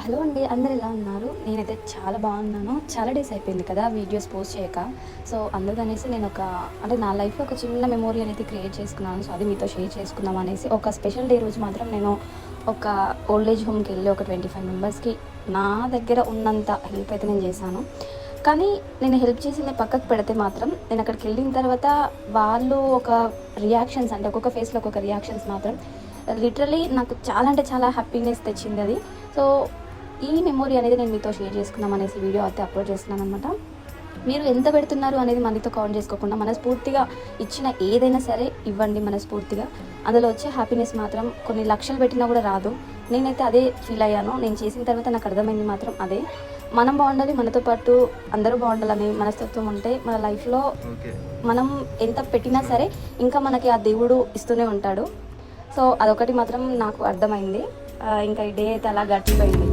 Hello అండి, అందరు ఎలా ఉన్నారు? నేనైతే చాలా బాగున్నాను. చాలా డేస్ అయిపోయింది కదా వీడియోస్ పోస్ట్ చేయక. సో అందుకనేసి నేను అంటే నా లైఫ్లో ఒక చిన్న మెమోరీ అనేది క్రియేట్ చేసుకున్నాను. సో అది మీతో షేర్ చేసుకుందాం అనేసి ఒక స్పెషల్ డే రోజు మాత్రం నేను ఒక ఓల్డ్ ఏజ్ హోమ్కి వెళ్ళి ఒక 25 మెంబర్స్కి నా దగ్గర ఉన్నంత హెల్ప్ అయితే నేను చేశాను. కానీ నేను హెల్ప్ చేసింది పక్కకు పెడితే మాత్రం నేను అక్కడికి వెళ్ళిన తర్వాత వాళ్ళు ఒక రియాక్షన్స్, అంటే ఒక్కొక్క ఫేస్లో ఒక్కొక్క రియాక్షన్స్ మాత్రం లిటరలీ నాకు చాలా అంటే చాలా హ్యాపీనెస్ తెచ్చింది అది. సో ఈ మెమొరీ అనేది నేను మీతో షేర్ చేసుకుందాం అనేసి వీడియో అయితే అప్లోడ్ చేస్తున్నాను అనమాట. మీరు ఎంత పెడుతున్నారు అనేది మనతో కౌంట్ చేసుకోకుండా మనస్ఫూర్తిగా ఇచ్చిన ఏదైనా సరే ఇవ్వండి మనస్ఫూర్తిగా. అందులో వచ్చే హ్యాపీనెస్ మాత్రం కొన్ని లక్షలు పెట్టినా కూడా రాదు. నేనైతే అదే ఫీల్ అయ్యాను. నేను చేసిన తర్వాత నాకు అర్థమైంది మాత్రం అదే. మనం బాగుండాలి, మనతో పాటు అందరూ బాగుండాలనే మనస్తత్వం ఉంటే మన లైఫ్లో మనం ఎంత పెట్టినా సరే ఇంకా మనకి ఆ దేవుడు ఇస్తూనే ఉంటాడు. సో అదొకటి మాత్రం నాకు అర్థమైంది. ఇంకా ఈ డే అయితే అలా గడిచిపోయింది.